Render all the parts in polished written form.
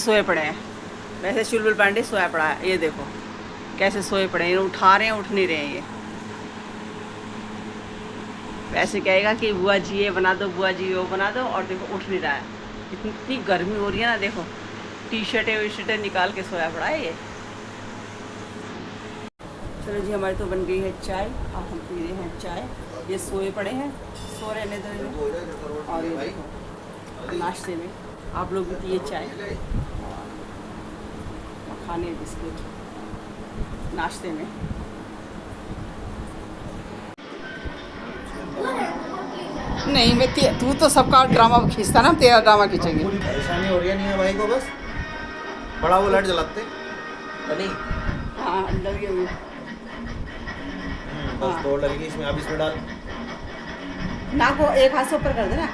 सोए पड़े हैं। वैसे चुलबुल पांडे सोया पड़ा है, ये देखो कैसे सोए पड़े हैं। इन्हें उठा रहे हैं, उठ नहीं रहे हैं ये। वैसे कहेगा कि बुआ जी ये बना दो, बुआ जी वो बना दो, और देखो उठ नहीं रहा है। इतनी गर्मी हो रही है ना, देखो टी शर्टें वी शर्टें निकाल के सोया पड़ा है ये। चलो जी, हमारी तो बन गई है चाय। अब हम पी रहे हैं चाय। ये सोए पड़े हैं, सो रहने दो। और ये देखो नाश्ते में आप लोग भी पिए चाय और खाने बिस्किट नाश्ते में। नहीं मैं तू तो सबका ड्रामा खींचता ना, तेरा ड्रामा खींचेंगे। परेशानी हो रही है नहीं है भाई को, बस बड़ा वो लाइट जलाते नहीं। हाँ डर गई। बस हाँ। दौड़ लगी इसमें, अब इसमें डाल। नाक को एक हाथ से ऊपर कर देना।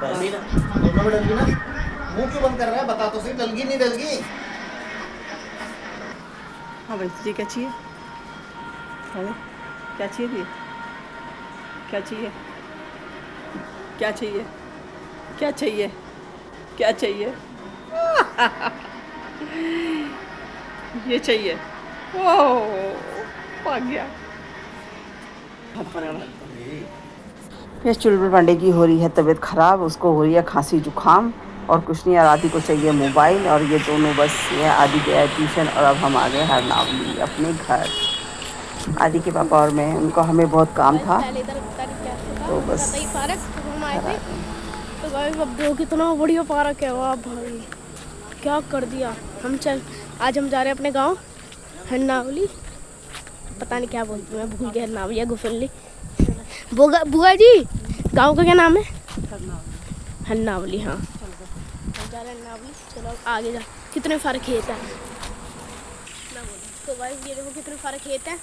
डाली ना, दोनों में डलगी ना। मुंह क्यों बंद कर रहा है, बता तो सही, डलगी नहीं डलगी। हाँ भाई तुझे क्या चाहिए? अरे क्या चाहिए थी? क्या चाहिए? क्या चाहिए? क्या चाहिए? क्या चाहिए? ये चाहिए। ओह भाग गया। फिर चुलबुल पांडे की हो रही है तबीयत ख़राब, उसको हो रही है खांसी जुकाम और कुछ नहीं। और आदि को चाहिए मोबाइल, और ये दोनों बस ये आदि गया है ट्यूशन, और अब हम आ गए हरनावली अपने घर। आदि के पापा और मैं, उनको हमें बहुत काम था तो बस घर आ गए। तो गाइस अब देखो कितना बढ़िया पार्क है। वाह भाई क्या कर दिया। आज हम जा रहे हैं अपने गांव हरनावली। पता नहीं क्या बोलती हूँ मैं, भूल गया। हरनावली या गुफनली। बुआ जी गांव का क्या नाम है? हरनावली। हाँ हम जा रहे हैं हरनावली। चलो आगे जा। कितने सारे खेत हैं तो गाइस ये देखो कितने सारे खेत हैं।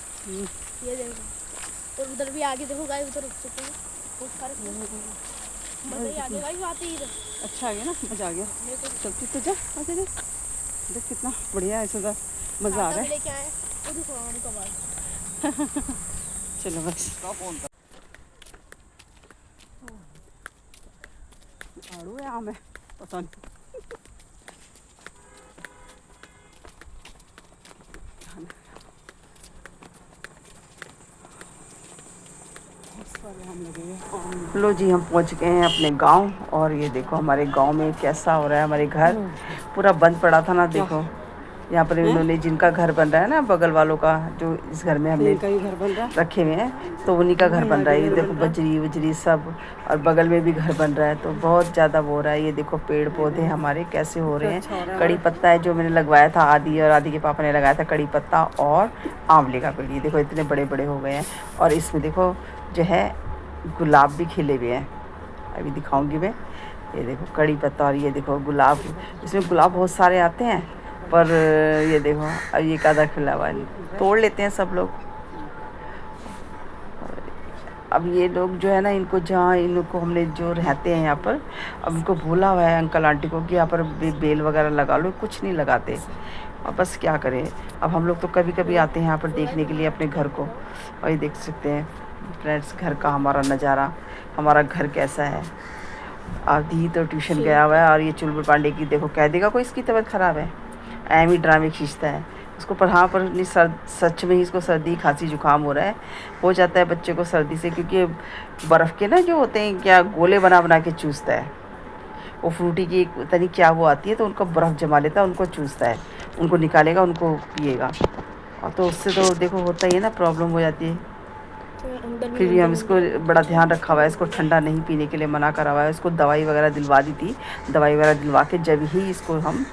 ये देखो और उधर भी आगे देखो गाइस, उधर रुक चुके हैं बहुत सारे मजा ही आ गया गाइस आते ही इधर। अच्छा आ गया ना, मज़ा आ गया। चलती तो जा, आगे देख देख कितना बढ़िया है, ऐसा मज़ा आ रहा है। लेके आए वो देखो आम का बाग। चलो बस। आड़ू है आम है पता नहीं। लो जी, हम पहुंच गए हैं अपने गांव। और ये देखो हमारे गांव में कैसा हो रहा है। हमारे घर पूरा बंद पड़ा था ना, देखो यहाँ पर इन्होंने जिनका घर बन रहा है ना, बगल वालों का, जो इस घर में हमने घर बन रहा रखे हुए हैं, तो उन्हीं का घर बन रहा है। ये देखो बजरी वजरी सब, और बगल में भी घर बन रहा है, तो बहुत ज़्यादा वो हो रहा है। ये देखो पेड़ पौधे हमारे कैसे हो रहे हैं। कड़ी पत्ता है जो मैंने लगवाया था, आदि और आदि के पापा ने लगाया था कड़ी पत्ता और आंवले का पेड़। ये देखो इतने बड़े बड़े हो गए हैं। और इसमें देखो जो है गुलाब भी खिले हुए हैं, अभी दिखाऊंगी मैं। ये देखो कड़ी पत्ता, और ये देखो गुलाब। इसमें गुलाब बहुत सारे आते हैं, पर ये देखो अब ये कादा खिला हुआ है, तोड़ लेते हैं सब लोग। अब ये लोग जो है ना, इनको जहाँ इनको हमने जो रहते हैं यहाँ पर, अब इनको भूला हुआ है अंकल आंटी को कि यहाँ पर बेल वगैरह लगा लो, कुछ नहीं लगाते। और बस क्या करें, अब हम लोग तो कभी कभी आते हैं यहाँ पर देखने के लिए अपने घर को। और ये देख सकते हैं फ्रेंड्स घर का हमारा नज़ारा, हमारा घर कैसा है। आदि तो ट्यूशन गया हुआ है, और ये चुलबुल पांडे की देखो, कह देगा कोई इसकी तबीयत ख़राब है, एम ही ड्रामे खींचता है उसको। पर हाँ, पर नहीं, सच में ही इसको सर्दी खांसी जुकाम हो रहा है। हो जाता है बच्चे को सर्दी से, क्योंकि बर्फ़ के ना जो होते हैं क्या गोले बना बना के चूसता है। वो फ्रूटी की पता नहीं क्या वो आती है, तो उनको बर्फ़ जमा लेता है, उनको चूसता है, उनको निकालेगा, उनको पिएगा। और तो उससे तो देखो होता ही है ना, प्रॉब्लम हो जाती है। फिर भी हम इसको बड़ा ध्यान रखा हुआ है, इसको ठंडा नहीं पीने के लिए मना करा हुआ है। इसको दवाई वगैरह दिलवा दी थी, दवाई वगैरह दिलवा के जब ही इसको हम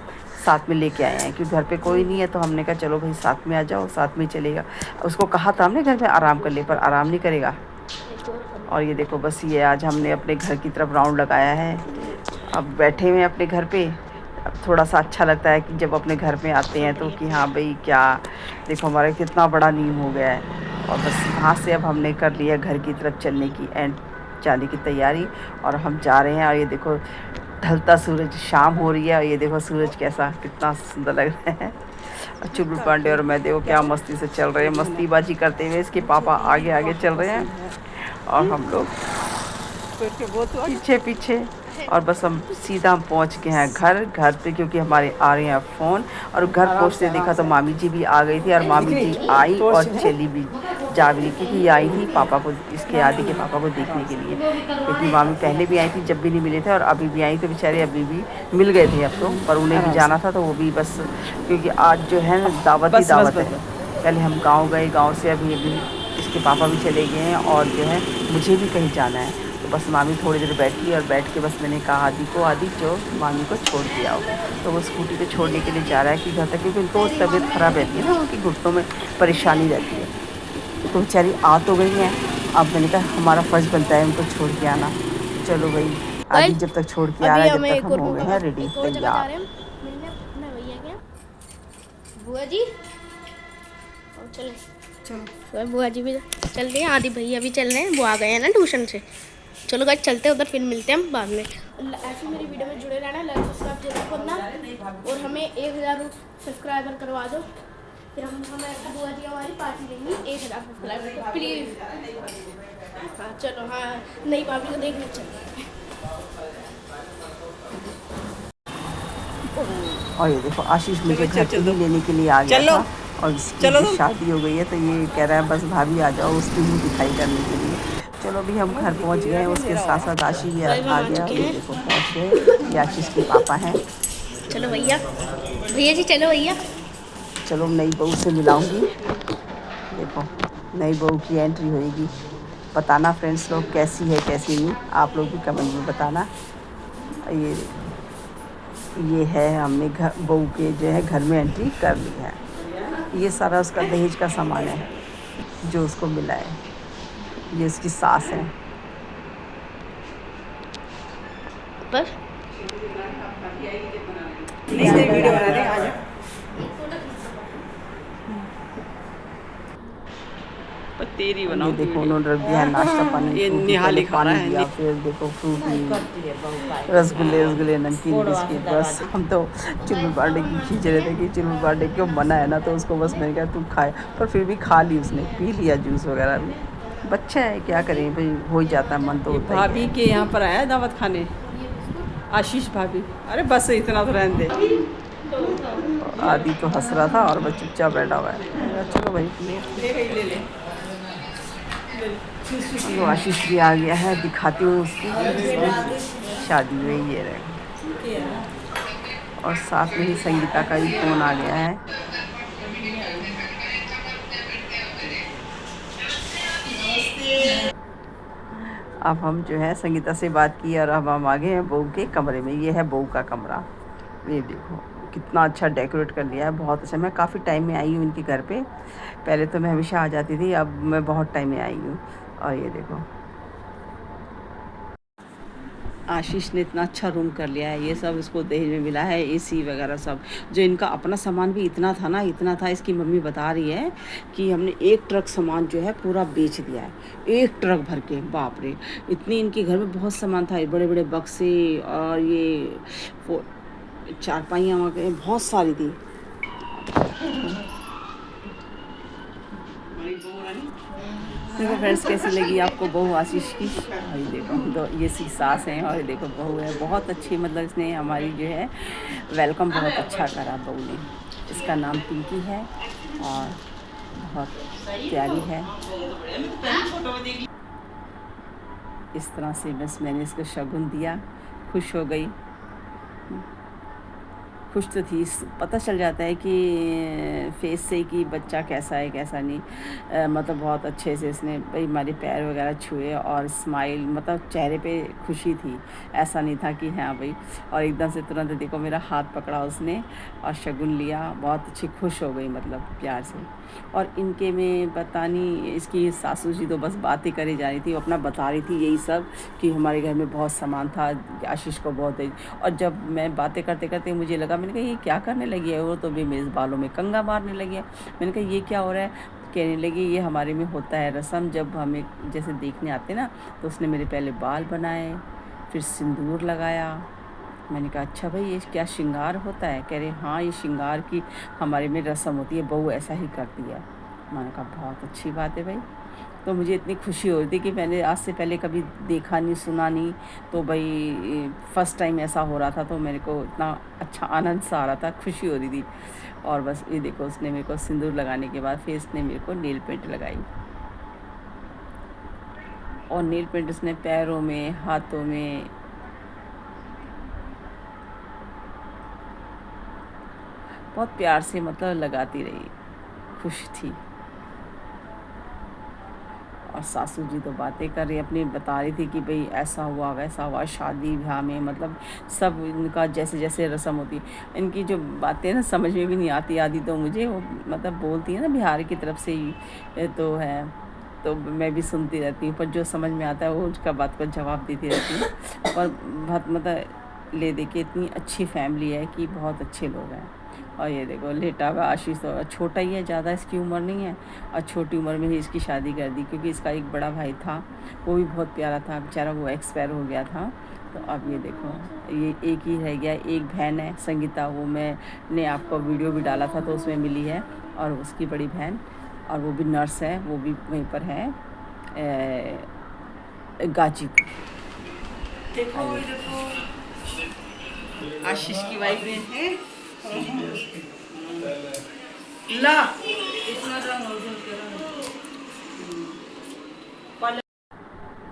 साथ में लेके आए हैं, क्योंकि घर पे कोई नहीं है, तो हमने कहा चलो भाई साथ में आ जाओ, साथ में चलेगा। उसको कहा था हमने घर में आराम कर ले, पर आराम नहीं करेगा। और ये देखो बस ये आज हमने अपने घर की तरफ राउंड लगाया है। अब बैठे हुए हैं अपने घर पे। अब थोड़ा सा अच्छा लगता है कि जब अपने घर में आते हैं तो कि हाँ भाई क्या, देखो हमारा कितना बड़ा नीम हो गया है। और बस यहाँ से अब हमने कर लिया घर की तरफ चलने की एंड जाने की तैयारी, और हम जा रहे हैं। और ये देखो ढलता सूरज, शाम हो रही है, और ये देखो सूरज कैसा कितना सुंदर लग रहा है। और चुलबुल पांडे और मैं देखो क्या मस्ती से चल रहे हैं, मस्तीबाजी करते हुए। इसके पापा आगे आगे चल रहे हैं और हम लोग पीछे पीछे। और बस हम सीधा पहुंच गए हैं घर पे, क्योंकि हमारे आ रहे हैं फ़ोन। और घर पहुंचते देखा तो मामी जी भी आ गई थी, और मामी जी आई और चली भी जा भी रही, क्योंकि ये आई थी पापा को, इसके आदि के पापा को देखने के लिए। क्योंकि मामी पहले भी आई थी जब भी नहीं मिले थे, और अभी भी आई तो बेचारे अभी भी मिल गए थे अब तो, पर उन्हें भी जाना था तो वो भी बस, क्योंकि आज जो है ना दावत ही दावत है। पहले हम गाँव गए, गाँव से अभी इसके पापा भी चले गए हैं, और जो है मुझे भी कहीं जाना है। तो बस मामी थोड़ी देर बैठी, और बैठ के बस मैंने कहा आदि जो मामी को छोड़ के आओ। तो वो स्कूटी पे छोड़ने के लिए जा रहा है कि घर तक, क्योंकि उनको तबीयत ख़राब रहती है ना, उनकी घुटनों में परेशानी रहती है। तो बेचारी आ तो गई हैं, अब मैंने कहा हमारा फ़र्ज़ बनता है उनको छोड़ के आना। चलो भाई, आदि जब तक छोड़ के आ रहा है, जब तक हम हो गए हैं रेडी तैयार। मिलने अपने भैया के बुआ जी, और चले चलो बुआ जी भी चल रही हैं, आदि भैया भी चल रहे हैं, वो आ गए हैं ना ट्यूशन से। चलो गाइस चलते हैं उधर, फिर मिलते हैं हम बाद में। ऐसे मेरी वीडियो में जुड़े रहना, लाइक सब्सक्राइब जरूर करना, और हमें 1000 सब्सक्राइबर करवा दो, फिर हमें बुआ जी हमारी पार्टी देंगी 1000 सब्सक्राइबर, प्लीज़। हाँ चलो, हाँ नई पार्टी को देखने चलते। और ये देखो आशीष मुझे घर पे ही लेने के लिए आ गया था, और इसकी शादी हो गई है तो ये कह रहा है बस भाभी आ जाओ उसकी ही दिखाई करने के लिए। चलो अभी हम घर पहुंच गए हैं, उसके साथ साथ आशीष भी आ गया। ये देखो पहुंच गए, ये आशीष के पापा हैं। चलो भैया, भैया जी चलो भैया। चलो नई बहू से मिलाऊंगी। देखो नई बहू की एंट्री होएगी। बताना फ्रेंड्स लोग कैसी है कैसी नहीं, आप लोग भी कमेंट में बताना। ये है, हमने घर बहू के जो है घर में एंट्री कर ली है। ये सारा उसका दहेज का सामान है जो उसको मिला है। ये उसकी सास है। बस वीडियो बना दे आज। तेरी बनाओ। ये देखो उन्होंने रख दिया नाश्ता पानी, ये निहाली खा रहा है। फिर देखो फ्रूटी, रसगुल्ले नमकीन बिस्किट। बस हम तो चिल्लू बार्डे की खींच रहे थे कि चिल्लू बार्डे क्यों मना है ना, तो उसको बस मैंने कहा तू खाए, पर फिर भी खा ली उसने, पी लिया जूस वगैरह भी। बच्चा है क्या करें भाई, हो ही जाता है मन तो होता है। भाभी के यहाँ पर आया दावत खाने, आशीष भाभी। अरे बस इतना तो रहने दे। आदि तो हंस रहा था और बस चुपचाप बैठा हुआ है। चलो भाई ले ले। तो आशीष भी आ गया है, दिखाती हूँ उसकी शादी में। ये रहे, और साथ में ही संगीता का भी फ़ोन आ गया है। अब हम जो है संगीता से बात की, और अब हम आ गए हैं बहू के कमरे में। ये है बहू का कमरा। ये देखो कितना अच्छा डेकोरेट कर लिया है, बहुत अच्छा। मैं काफ़ी टाइम में आई हूँ इनके घर पे, पहले तो मैं हमेशा आ जाती थी, अब मैं बहुत टाइम में आई हूँ। और ये देखो आशीष ने इतना अच्छा रूम कर लिया है। ये सब इसको दहेज में मिला है, एसी वगैरह सब। जो इनका अपना सामान भी इतना था ना, इतना था, इसकी मम्मी बता रही है कि हमने 1 ट्रक सामान जो है पूरा बेच दिया है, 1 ट्रक भर के। बाप रे, इतनी इनके घर में बहुत सामान था, बड़े बड़े बक्से, और ये चारपाइयाँ वगैरह बहुत सारी थी। देखो फ्रेंड्स कैसी लगी आपको बहू आशीष की। और ये देखो तो ये सी सास हैं, और ये देखो बहू है, बहुत अच्छी। मतलब इसने हमारी जो है वेलकम बहुत अच्छा करा बहू ने। इसका नाम पिंकी है, और बहुत प्यारी है। इस तरह से बस मैंने इसको शगुन दिया, खुश हो गई। खुश तो थी, पता चल जाता है कि फेस से कि बच्चा कैसा है कैसा नहीं। मतलब बहुत अच्छे से इसने भाई हमारे पैर वगैरह छुए, और स्माइल, मतलब चेहरे पे खुशी थी, ऐसा नहीं था कि हाँ भाई। और एकदम से तुरंत देखो मेरा हाथ पकड़ा उसने और शगुन लिया, बहुत अच्छी खुश हो गई, मतलब प्यार से। और इनके में पता नहीं, इसकी सासू जी तो बस बातें करी जा रही थी, अपना बता रही थी यही सब कि हमारे घर में बहुत सामान था, आशीष को बहुत है। और जब मैं बातें करते करते मुझे लगा, मैंने कहा ये क्या करने लगी है, वो तो भी मेरे बालों में कंघा मारने लगी है। मैंने कहा ये क्या हो रहा है, कहने लगी ये हमारे में होता है रस्म, जब हमें जैसे देखने आते ना, तो उसने मेरे पहले बाल बनाए, फिर सिंदूर लगाया। मैंने कहा अच्छा भाई ये क्या श्रृंगार होता है? कह रहे हाँ ये श्रृंगार की हमारे में रस्म होती है, बहू ऐसा ही करती है। मैंने कहा बहुत अच्छी बात है भाई। तो मुझे इतनी खुशी हो रही थी कि मैंने आज से पहले कभी देखा नहीं, सुना नहीं। तो भाई फ़र्स्ट टाइम ऐसा हो रहा था, तो मेरे को इतना अच्छा आनंद सा आ रहा था, खुशी हो रही थी। और बस ये देखो, उसने मेरे को सिंदूर लगाने के बाद फिर इसने मेरे को नेल पेंट लगाई, और नेल पेंट उसने पैरों में, हाथों में, बहुत प्यार से मतलब लगाती रही, खुश थी। और सासू जी तो बातें कर रही, अपनी बता रही थी कि भाई ऐसा हुआ वैसा हुआ, शादी ब्याह में मतलब सब इनका जैसे जैसे रस्म होती है। इनकी जो बातें ना समझ में भी नहीं आती, आदि तो मुझे वो मतलब बोलती है ना बिहार की तरफ से ही तो है, तो मैं भी सुनती रहती हूँ, पर जो समझ में आता है वो उसका बात को जवाब देती रहती हूँ। और बहुत मतलब ले दे के इतनी अच्छी फैमिली है कि बहुत अच्छे लोग हैं। और ये देखो लेटा हुआ आशीष, तो छोटा ही है, ज़्यादा इसकी उम्र नहीं है, और छोटी उम्र में ही इसकी शादी कर दी, क्योंकि इसका एक बड़ा भाई था, वो भी बहुत प्यारा था, बेचारा वो एक्सपायर हो गया था। तो अब ये देखो, ये एक ही रह गया, एक बहन है संगीता, वो मैंने आपको वीडियो भी डाला था तो उसमें मिली है, और उसकी बड़ी बहन, और वो भी नर्स है, वो भी वहीं पर है गाजीपुर। देखो आशीष की वाइफ है ला,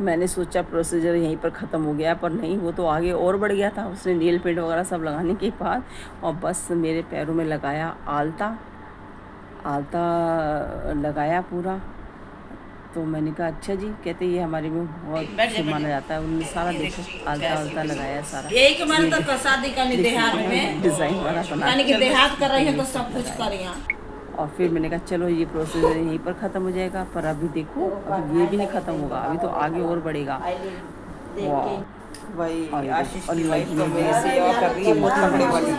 मैंने सोचा प्रोसीजर यहीं पर ख़त्म हो गया, पर नहीं, वो तो आगे और बढ़ गया था। उसने नेल पेंट वगैरह सब लगाने के बाद और बस मेरे पैरों में लगाया आलता लगाया पूरा। तो मैंने कहा अच्छा जी, कहते ये हमारे में बहुत शुभ माना जाता है। उन्होंने सारा देखो आलता लगाया सारा, यही के मन तो शादी का देहात में डिज़ाइन वाला बना, यानी कि देहात कर रही है तो सब कुछ करिए। और फिर मैंने कहा चलो ये प्रोसीजर यहीं पर ख़त्म हो जाएगा, पर अभी देखो अभी ये भी नहीं ख़त्म होगा, अभी तो आगे और बढ़ेगा। वाह भाई आशीष और की वाइफ ये तो मेरी सेवा कर रही है, बहुत तगड़े वाली।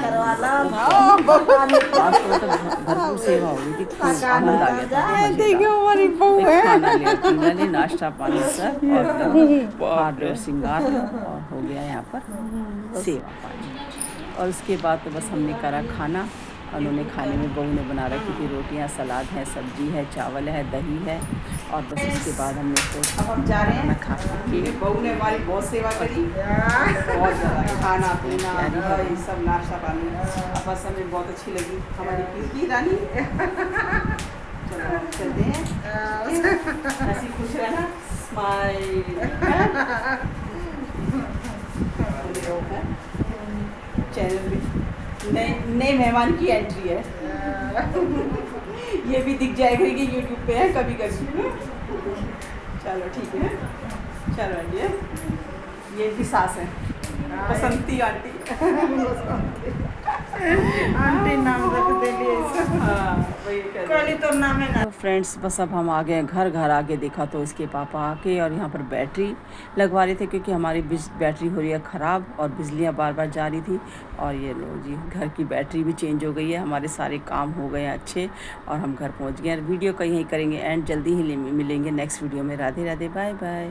आज तो भरपूर सेवा हो रही थी, खूब आनंद आ गया था। देखो हमारी बहू है, खाना लिया, पीना लिया, नाश्ता पानी सब, और हार और श्रृंगार, और हो गया यहाँ पर सेवा पानी। और उसके बाद तो बस हमने करा खाना। उन्होंने खाने में बहू ने बना रखी थी रोटियाँ, सलाद है, सब्जी है, चावल है, दही है, और बस उसके बाद हमने तो अब हम जा रहे हैं खा के बहू ने हमारी बहुत सेवा करी, बहुत ज़्यादा खाना पीना ये सब नाश्ता पानी, अब बस हमें बहुत अच्छी लगी हमारी पिंकी रानी। चलो हम चलते हैं, ऐसी खुश रहना, स्माइल। चैनल में नए मेहमान की एंट्री है, ये भी दिख जाएगा कि यूट्यूब पे है कभी कभी। चलो ठीक है, चलो आंटी, ये भी सास है, बसंती आंटी। आंटी नाम रख देंगे, हाँ वही कह रही कोली तो नाम है ना। तो फ्रेंड्स बस अब हम आ गए घर आके देखा तो इसके पापा आके और यहाँ पर बैटरी लगवा रहे थे, क्योंकि हमारी बैटरी हो रही है ख़राब और बिजलियाँ बार बार जा रही थी। और ये लो जी, घर की बैटरी भी चेंज हो गई है, हमारे सारे काम हो गए हैं अच्छे, और हम घर पहुँच गए हैं। वीडियो का यहीं करेंगे एंड, जल्दी ही मिलेंगे नेक्स्ट वीडियो में। Radhe Radhe, bye bye.